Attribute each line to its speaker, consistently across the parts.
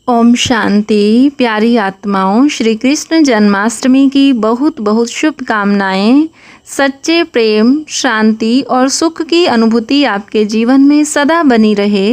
Speaker 1: ओम शांति। प्यारी आत्माओं, श्री कृष्ण जन्माष्टमी की बहुत बहुत शुभकामनाएं। सच्चे प्रेम, शांति और सुख की अनुभूति आपके जीवन में सदा बनी रहे।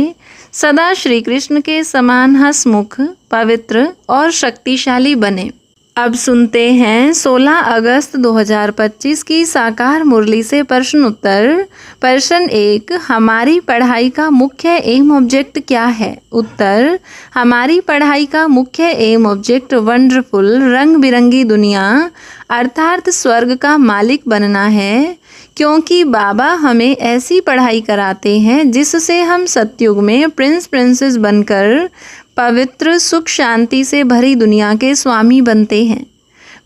Speaker 1: सदा श्री कृष्ण के समान हंसमुख, पवित्र और शक्तिशाली बने। अब सुनते हैं 16 अगस्त 2025 की साकार मुरली से प्रश्न उत्तर। प्रश्न 1, हमारी पढ़ाई का मुख्य एम ऑब्जेक्ट क्या है? उत्तर, हमारी पढ़ाई का मुख्य एम ऑब्जेक्ट वंडरफुल रंग बिरंगी दुनिया अर्थात स्वर्ग का मालिक बनना है, क्योंकि बाबा हमें ऐसी पढ़ाई कराते हैं जिससे हम सतयुग में प्रिंस प्रिंसेस बनकर पवित्र सुख शांति से भरी दुनिया के स्वामी बनते हैं।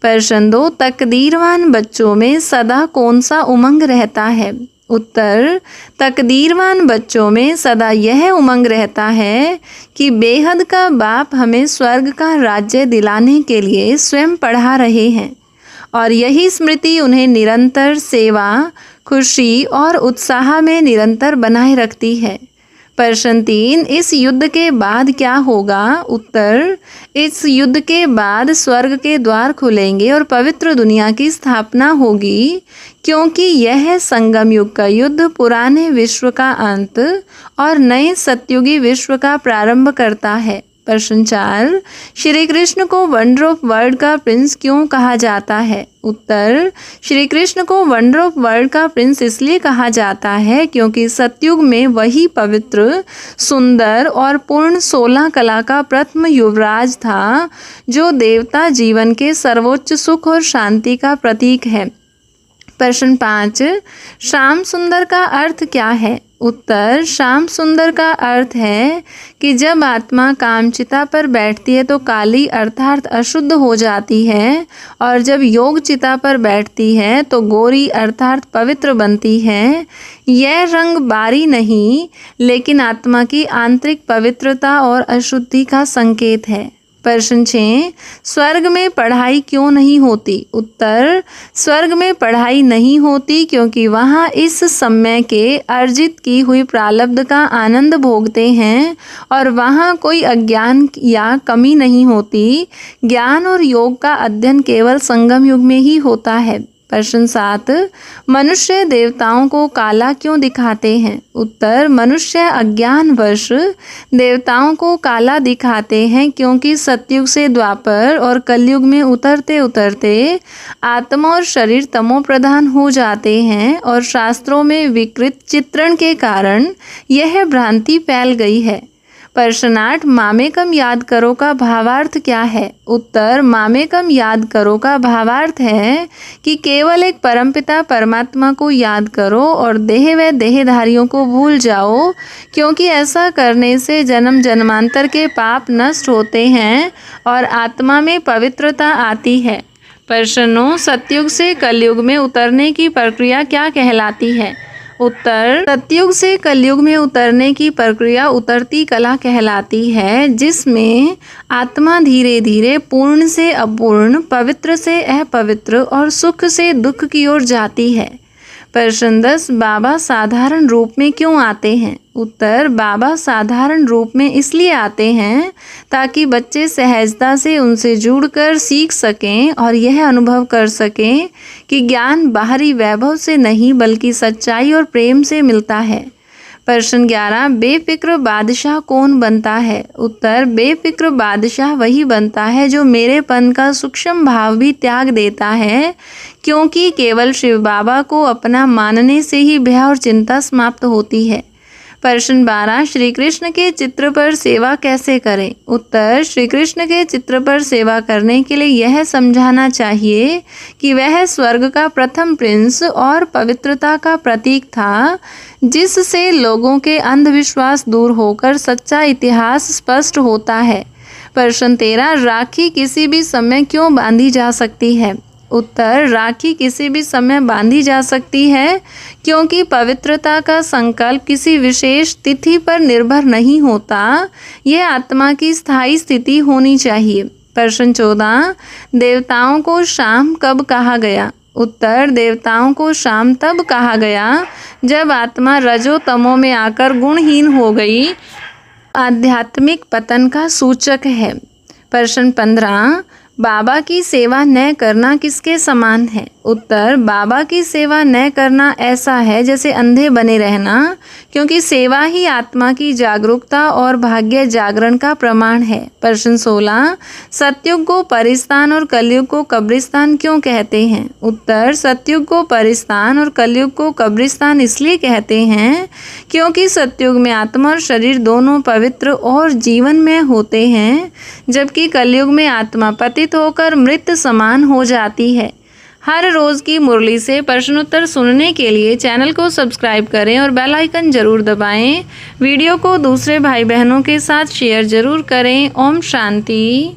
Speaker 1: प्रश्न 2, तकदीरवान बच्चों में सदा कौन सा उमंग रहता है? उत्तर, तकदीरवान बच्चों में सदा यह उमंग रहता है कि बेहद का बाप हमें स्वर्ग का राज्य दिलाने के लिए स्वयं पढ़ा रहे हैं और यही स्मृति उन्हें निरंतर सेवा, खुशी और उत्साह में निरंतर बनाए रखती है। प्रश्न 3, इस युद्ध के बाद क्या होगा? उत्तर, इस युद्ध के बाद स्वर्ग के द्वार खुलेंगे और पवित्र दुनिया की स्थापना होगी, क्योंकि यह संगम युग का युद्ध पुराने विश्व का अंत और नए सतयुगी विश्व का प्रारंभ करता है। प्रश्न 4, श्री कृष्ण को वंडर ऑफ वर्ल्ड का प्रिंस क्यों कहा जाता है? उत्तर, श्री कृष्ण को वंडर ऑफ वर्ल्ड का प्रिंस इसलिए कहा जाता है क्योंकि सतयुग में वही पवित्र, सुंदर और पूर्ण 16 कला का प्रथम युवराज था, जो देवता जीवन के सर्वोच्च सुख और शांति का प्रतीक है। प्रश्न 5, श्याम सुंदर का अर्थ क्या है? उत्तर, श्याम सुंदर का अर्थ है कि जब आत्मा कामचिता पर बैठती है तो काली अर्थात अशुद्ध हो जाती है, और जब योग चिता पर बैठती है तो गोरी अर्थात पवित्र बनती है। यह रंग बारी नहीं, लेकिन आत्मा की आंतरिक पवित्रता और अशुद्धि का संकेत है। प्रश्न 6, स्वर्ग में पढ़ाई क्यों नहीं होती? उत्तर, स्वर्ग में पढ़ाई नहीं होती क्योंकि वहाँ इस समय के अर्जित की हुई प्रारब्ध का आनंद भोगते हैं और वहाँ कोई अज्ञान या कमी नहीं होती। ज्ञान और योग का अध्ययन केवल संगम युग में ही होता है। प्रश्न 7, मनुष्य देवताओं को काला क्यों दिखाते हैं? उत्तर, मनुष्य अज्ञानवश देवताओं को काला दिखाते हैं क्योंकि सतयुग से द्वापर और कलयुग में उतरते उतरते आत्मा और शरीर तमो प्रधान हो जाते हैं और शास्त्रों में विकृत चित्रण के कारण यह भ्रांति फैल गई है। प्रश्न 8, मामेकम याद करो का भावार्थ क्या है? उत्तर, मामेकम याद करो का भावार्थ है कि केवल एक परमपिता परमात्मा को याद करो और देह व देहधारियों को भूल जाओ, क्योंकि ऐसा करने से जन्म जन्मांतर के पाप नष्ट होते हैं और आत्मा में पवित्रता आती है। प्रश्न 9, सतयुग से कलयुग में उतरने की प्रक्रिया क्या कहलाती है? उत्तर, सतयुग से कलयुग में उतरने की प्रक्रिया उतरती कला कहलाती है, जिसमें आत्मा धीरे धीरे पूर्ण से अपूर्ण, पवित्र से अपवित्र और सुख से दुख की ओर जाती है। प्रश्न 10, बाबा साधारण रूप में क्यों आते हैं? उत्तर, बाबा साधारण रूप में इसलिए आते हैं ताकि बच्चे सहजता से उनसे जुड़कर सीख सकें और यह अनुभव कर सकें कि ज्ञान बाहरी वैभव से नहीं बल्कि सच्चाई और प्रेम से मिलता है। प्रश्न 11, बेफिक्र बादशाह कौन बनता है? उत्तर, बेफिक्र बादशाह वही बनता है जो मेरेपन का सूक्ष्म भाव भी त्याग देता है, क्योंकि केवल शिव बाबा को अपना मानने से ही भय और चिंता समाप्त होती है। प्रश्न 12, श्री कृष्ण के चित्र पर सेवा कैसे करें? उत्तर, श्री कृष्ण के चित्र पर सेवा करने के लिए यह समझाना चाहिए कि वह स्वर्ग का प्रथम प्रिंस और पवित्रता का प्रतीक था, जिससे लोगों के अंधविश्वास दूर होकर सच्चा इतिहास स्पष्ट होता है। प्रश्न 13, राखी किसी भी समय क्यों बांधी जा सकती है? उत्तर, राखी किसी भी समय बांधी जा सकती है क्योंकि पवित्रता का संकल्प किसी विशेष तिथि पर निर्भर नहीं होता, यह आत्मा की स्थायी स्थिति होनी चाहिए। प्रश्न 14, देवताओं को शाम कब कहा गया? उत्तर, देवताओं को शाम तब कहा गया जब आत्मा रजो तमो में आकर गुणहीन हो गई आध्यात्मिक पतन का सूचक है। प्रश्न 15, बाबा की सेवा न करना किसके समान है? उत्तर, बाबा की सेवा न करना ऐसा है जैसे अंधे बने रहना, क्योंकि सेवा ही आत्मा की जागरूकता और भाग्य जागरण का प्रमाण है। प्रश्न 16, सतयुग को परिस्तान और कलयुग को कब्रिस्तान क्यों कहते हैं? उत्तर, सतयुग को परिस्तान और कलयुग को कब्रिस्तान इसलिए कहते हैं क्योंकि सतयुग में आत्मा और शरीर दोनों पवित्र और जीवनमय होते हैं, जबकि कलयुग में आत्मा पतित होकर मृत समान हो जाती है। हर रोज़ की मुरली से प्रश्नोत्तर सुनने के लिए चैनल को सब्सक्राइब करें और बेल आइकन ज़रूर दबाएं। वीडियो को दूसरे भाई बहनों के साथ शेयर ज़रूर करें। ओम शांति।